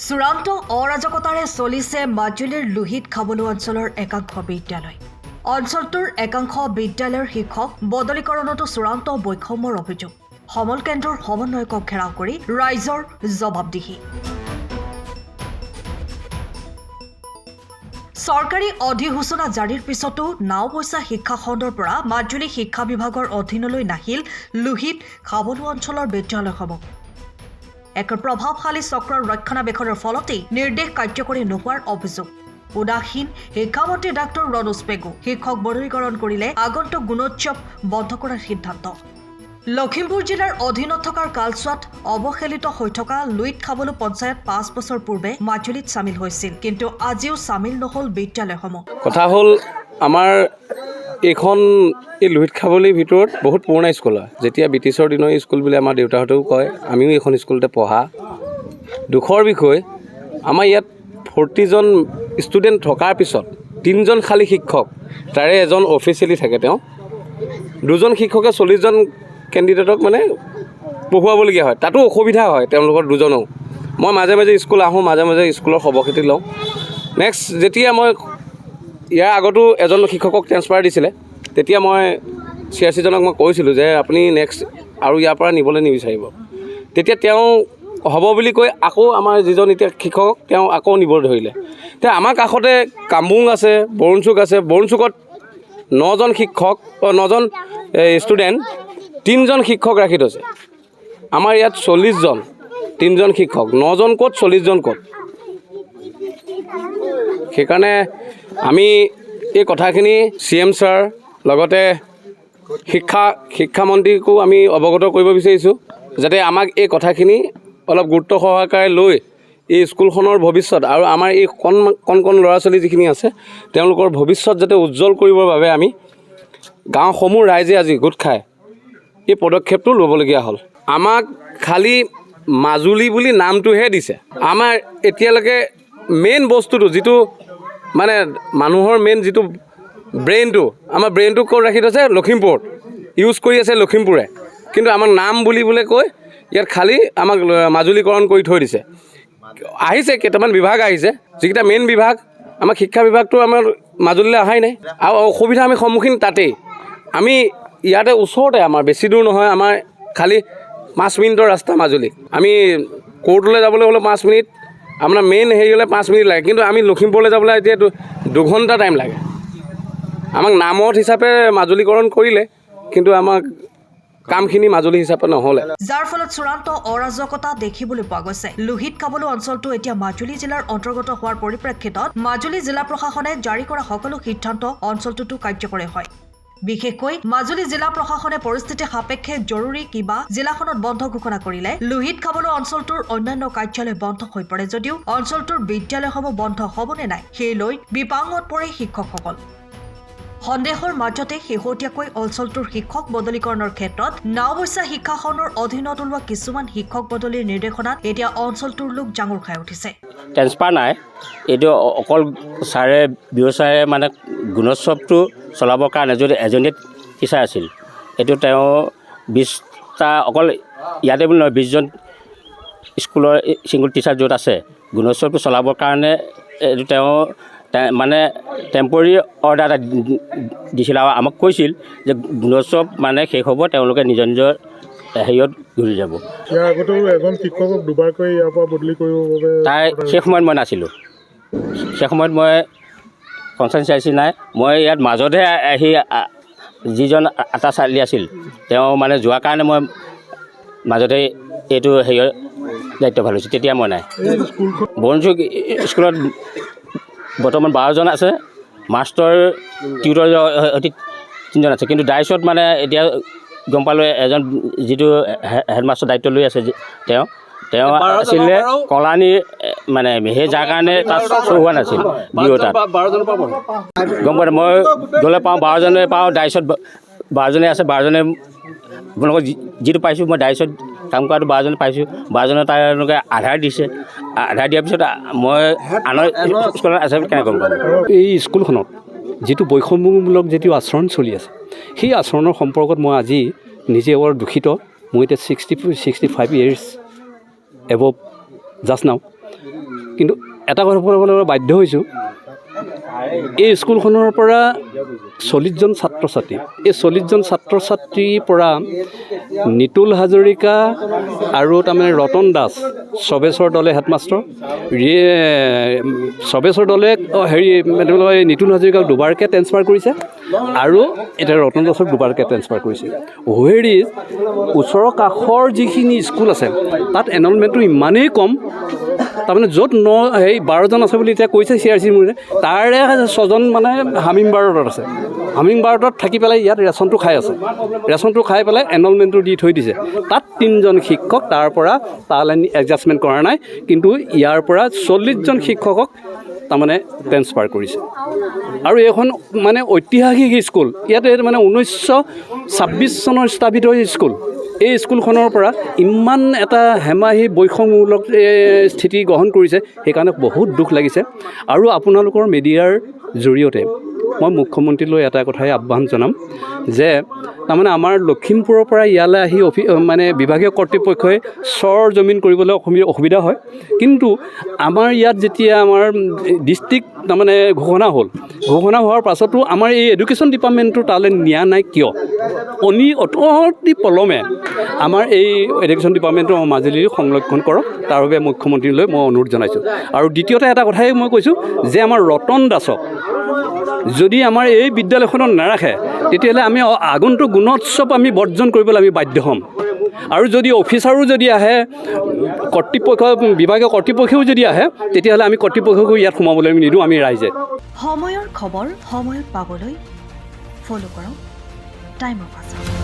চূড়ান্ত অৰাজকতাৰে চলিছে মাজুলীৰ লোহিত খাবলো অঞ্চলৰ একাংশ বিদ্যালয়। অঞ্চলটোৰ একাংশ বিদ্যালয়ৰ শিক্ষক বদলীকৰণতো চূড়ান্ত বৈষম্যৰ অভিযোগ। সমল কেন্দ্ৰৰ সমন্বয়কক ঘেৰাও কৰি ৰাইজৰ জবাবদিহি। চৰকাৰী অধিসূচনা জাৰিৰ পিছতো নাওবৈচা শিক্ষা খণ্ডৰ পৰা মাজুলী শিক্ষা বিভাগৰ অধীনলৈ নাহিল লোহিত খাবলো অঞ্চলৰ বিদ্যালয়সমূহ। এক প্ৰভাৱশালী চক্ৰৰ ৰক্ষণাবেক্ষণৰ ফলতেই নিৰ্দেশ কাৰ্যকৰী নোহোৱাৰ অভিযোগ। উদাসীন শিক্ষামন্ত্ৰী ডাঃ ৰণোজ পেগু শিক্ষক বদলীকৰণ কৰিলে আগন্তুক গুণোৎসৱ বন্ধ কৰাৰ সিদ্ধান্ত। লখিমপুৰ জিলাৰ অধীনত থকাৰ কালচোৱাত অৱহেলিত হৈ থকা লোহিত খাবলো পঞ্চায়ত 5 বছৰ পূৰ্বে মাজুলীত চামিল হৈছিল, কিন্তু আজিও চামিল নহল বিদ্যালয়সমূহ। কথা হ'ল আমাৰ এইখন এই লোহিত খাবলিৰ ভিতৰত বহুত পুৰণা স্কুল হয়। যেতিয়া ব্ৰিটিছৰ দিনৰ স্কুল বুলি আমাৰ দেউতাহঁতেও কয়, আমিও এইখন স্কুলতে পঢ়া। দুখৰ বিষয়, আমাৰ ইয়াত 40জন ষ্টুডেণ্ট থকাৰ পিছত 3জন খালী শিক্ষক, তাৰে এজন অফিচিয়েলি থাকে। তেওঁ 2জন শিক্ষকে 40জন কেণ্ডিডেটক মানে পঢ়ুৱাবলগীয়া হয়। তাতো অসুবিধা হয় তেওঁলোকৰ 2জনেও। মই মাজে মাজে স্কুল আহোঁ, মাজে মাজে স্কুলৰ খবৰ খাতি লওঁ। নেক্সট যেতিয়া মই ইয়াৰ আগতো এজন শিক্ষকক ট্ৰেন্সফাৰ দিছিলে, তেতিয়া মই চিআৰচিজনক মই কৈছিলোঁ যে আপুনি নেক্সট আৰু ইয়াৰ পৰা নিবলৈ নিবিচাৰিব। তেতিয়া তেওঁ হ'ব বুলি কৈ আকৌ আমাৰ যিজন এতিয়া শিক্ষক তেওঁ আকৌ নিবলৈ ধৰিলে। এতিয়া আমাৰ কাষতে কামবুং আছে, বৰুণচুক আছে। বৰুণচুকত 9জন শিক্ষক 9জন ষ্টুডেণ্ট 3জন শিক্ষক ৰাখি থৈছে। আমাৰ ইয়াত 40জন 3জন শিক্ষক, 9জন ক'ত 40জন ক'ত? সেইকাৰণে আমি এই কথাখিনি CM ছাৰ লগতে শিক্ষামন্ত্ৰীকো আমি অৱগত কৰিব বিচাৰিছোঁ, যাতে আমাক এই কথাখিনি অলপ গুৰুত্ব সহকাৰে লৈ এই স্কুলখনৰ ভৱিষ্যত আৰু আমাৰ এই কণ ল'ৰা ছোৱালী যিখিনি আছে তেওঁলোকৰ ভৱিষ্যত যাতে উজ্জ্বল কৰিবৰ বাবে আমি গাঁওসমূহ ৰাইজে আজি গোট খাই এই পদক্ষেপটো ল'বলগীয়া হ'ল। আমাক খালী মাজুলী বুলি নামটোহে দিছে। আমাৰ এতিয়ালৈকে মেইন বস্তুটো যিটো মানে মানুহৰ মেইন যিটো ব্ৰেইনটো, আমাৰ ব্ৰেইনটো ক'ত ৰাখি থৈছে? লখিমপুৰত ইউজ কৰি আছে লখিমপুৰে, কিন্তু আমাক নাম বুলিবলৈ কৈ ইয়াত খালী আমাক মাজুলীকৰণ কৰি থৈ দিছে। আহিছে কেইটামান বিভাগ আহিছে, যিকেইটা মেইন বিভাগ, আমাৰ শিক্ষা বিভাগটো আমাৰ মাজুলীলৈ অহাই নাই। আৰু অসুবিধা আমি সন্মুখীন তাতেই। আমি ইয়াতে ওচৰতে, আমাৰ বেছি দূৰ নহয়, আমাৰ খালী 5 মিনিটৰ ৰাস্তা মাজুলী। আমি কোৰ্টলৈ যাবলৈ হ'লে 5 মিনিট, আপোনাৰ মেইন হেৰি হ'লে 5 মিনিট লাগে, কিন্তু আমি লখিমপুৰলৈ যাবলৈ এতিয়া 2 ঘণ্টা টাইম লাগে। আমাক নামত হিচাপে মাজুলীকৰণ কৰিলে, কিন্তু আমাক কামখিনি মাজুলী হিচাপে নহ'লে, যাৰ ফলত চূড়ান্ত অৰাজকতা দেখিবলৈ পোৱা গৈছে। লোহিত খাবলো অঞ্চলটো এতিয়া মাজুলী জিলাৰ অন্তৰ্গত হোৱাৰ পৰিপ্ৰেক্ষিতত মাজুলী জিলা প্ৰশাসনে জাৰি কৰা সকলো সিদ্ধান্ত অঞ্চলটোতো কাৰ্যকৰী হয়। বিশেষকৈ মাজুলী জিলা প্ৰশাসনে পৰিস্থিতি সাপেক্ষে জৰুৰী কিবা জিলাখনত বন্ধ ঘোষণা কৰিলে লোহিত খাবলো অঞ্চলটোৰ অন্যান্য কাৰ্যালয় বন্ধ হৈ পৰে যদিও অঞ্চলটোৰ বিদ্যালয়সমূহ বন্ধ হ'বনে নাই সেই লৈ বিপাঙত পৰে শিক্ষকসকল। সন্দেহৰ মাজতে শেহতীয়াকৈ অঞ্চলটোৰ শিক্ষক বদলীকৰণৰ ক্ষেত্ৰত নাওবৈচা শিক্ষা খণ্ডৰ অধীনত ওলোৱা কিছুমান শিক্ষক বদলিৰ নিৰ্দেশনাত এতিয়া অঞ্চলটোৰ লোক জাঙুৰ খাই উঠিছে। ট্ৰেন্সফাৰ নাই, এইটো অকল বিঅ' ছাৰে মানে গুণোৎসৱটো চলাবৰ কাৰণে যদি এজনী টিচাৰ আছিল, এইটো তেওঁ 20টা অকল ইয়াতে বুলি নহয় 20জন স্কুলৰ ছিংগুল টিচাৰ য'ত আছে গুণোৎসৱটো চলাবৰ কাৰণে এইটো তেওঁ মানে টেম্পৰৰী অৰ্ডাৰ এটা দিছিল আৰু আমাক কৈছিল যে গুণোৎসৱ মানে শেষ হ'ব, তেওঁলোকে নিজৰ নিজৰ হেৰিয়ত ঘূৰি যাব। ইয়াৰ আগতেও এজন শিক্ষকক দুবাৰকৈ ইয়াৰ পৰা বদলি কৰিবৰ বাবে তাই সেই সময়ত মই নাছিলোঁ। সেই সময়ত মই কনচাৰ্নচাইছি নাই। মই ইয়াত মাজতহে আহি যিজন আটা চালি আছিল তেওঁ মানে যোৱাৰ কাৰণে মই মাজতে এইটো হেৰিয়ৰ দায়িত্ব ভাল হৈছোঁ, তেতিয়া মই নাই। বৰুণচুক স্কুলত বৰ্তমান 12জন আছে, মাষ্টৰ টিউটৰ সৈতে 3জন আছে, কিন্তু ডাইচত মানে এতিয়া গম পালোঁ এজন যিটো হেডমাষ্টৰ দায়িত্ব লৈ আছে তেওঁ আছিলে কলানী, মানে সেই যাৰ কাৰণে তাত শ্ব' হোৱা নাছিল বিঅ' তাত গম পোৱা নাই। মই গ'লে পাওঁ 12জনে পাওঁ, ডাইচত 12জনে আছে। 12জনে আপোনালোকৰ যিটো পাইছোঁ মই ডাইচত কাম কৰাটো 12জনে পাইছোঁ। 12জনে তেওঁলোকে আধাৰ দিছে। আধাৰ দিয়াৰ পিছত মই আনৰ স্কুলত আছে কেনেকৈ গম পাম? এই স্কুলখনত যিটো বৈষম্যমূলক যিটো আচৰণ চলি আছে, সেই আচৰণৰ সম্পৰ্কত মই আজি নিজে বৰ দুখিত। মই এতিয়া 65 years above just now, কিন্তু এটা কথা ক'বলৈ বাধ্য হৈছোঁ, এই স্কুলখনৰ পৰা 40জন ছাত্ৰ ছাত্ৰী, এই 40জন ছাত্ৰ ছাত্ৰীৰ পৰা নিতুল হাজৰিকা আৰু তাৰমানে ৰতন দাস, সবেশ্বৰ দলে হেডমাষ্টাৰ, সবেশ্বৰ দলে নিতুল হাজৰিকাক দুবাৰকৈ ট্ৰেন্সফাৰ কৰিছে আৰু এতিয়া ৰতন দাসক দুবাৰকৈ ট্ৰেন্সফাৰ কৰিছে। হুৱেৰ ইজ ওচৰৰ কাষৰ যিখিনি স্কুল আছে তাত এনৰলমেণ্টটো ইমানেই কম, তাৰমানে য'ত 12জন আছে বুলি এতিয়া কৈছে CRC মূৰে, তাৰে 6জন মানে হামিংবাৰ্ডত আছে। হামিংবাৰ্ডত থাকি পেলাই ইয়াত ৰেচনটো খাই আছে, ৰেচনটো খাই পেলাই এনৰলমেণ্টটো দি থৈ দিছে। তাত 3জন শিক্ষক তাৰ পৰা তালৈ এডজাষ্টমেণ্ট কৰা নাই, কিন্তু ইয়াৰ পৰা 40জন শিক্ষকক তাৰমানে ট্ৰেন্সফাৰ কৰিছে। আৰু এইখন মানে ঐতিহাসিক স্কুল, ইয়াতে মানে 1926 চনৰ স্থাপিত স্কুল। এই স্কুলখনৰ পৰা ইমান এটা হেমাহি বৈষম্যমূলক স্থিতি গ্ৰহণ কৰিছে, সেইকাৰণে বহুত দুখ লাগিছে। আৰু আপোনালোকৰ মিডিয়াৰ জৰিয়তে মই মুখ্যমন্ত্ৰীলৈ এটা কথাই আহ্বান জনাম যে তাৰমানে আমাৰ লখিমপুৰৰ পৰা ইয়ালৈ আহি মানে বিভাগীয় কৰ্তৃপক্ষই জমিন কৰিবলৈ অসুবিধা হয়, কিন্তু আমাৰ ইয়াত যেতিয়া আমাৰ ডিষ্ট্ৰিক্ট তাৰমানে ঘোষণা হোৱাৰ পাছতো আমাৰ এই এডুকেশ্যন ডিপাৰ্টমেণ্টটো তালৈ নিয়া নাই কিয়? অতি পলমে আমাৰ এই এডুকেশ্যন ডিপাৰ্টমেণ্টটো মাজুলীৰ সংৰক্ষণ কৰক, তাৰ বাবে মুখ্যমন্ত্ৰীলৈ মই অনুৰোধ জনাইছোঁ। আৰু দ্বিতীয়তে এটা কথাই মই কৈছোঁ যে আমাৰ ৰতন দাসক যদি আমাৰ এই বিদ্যালয়খনত নাৰাখে, তেতিয়াহ'লে আমি আগন্তুক গুণোৎসৱ আমি বৰ্জন কৰিবলৈ আমি বাধ্য হ'ম। আৰু যদি অফিচাৰো যদি আহে, বিভাগীয় কৰ্তৃপক্ষও যদি আহে, তেতিয়াহ'লে আমি কৰ্তৃপক্ষকো ইয়াত সোমাবলৈ আমি নিদিওঁ, আমি ৰাইজে। সময়ৰ খবৰ সময়ত পাবলৈ ফ'ল' কৰক টাইম অফ আছাম।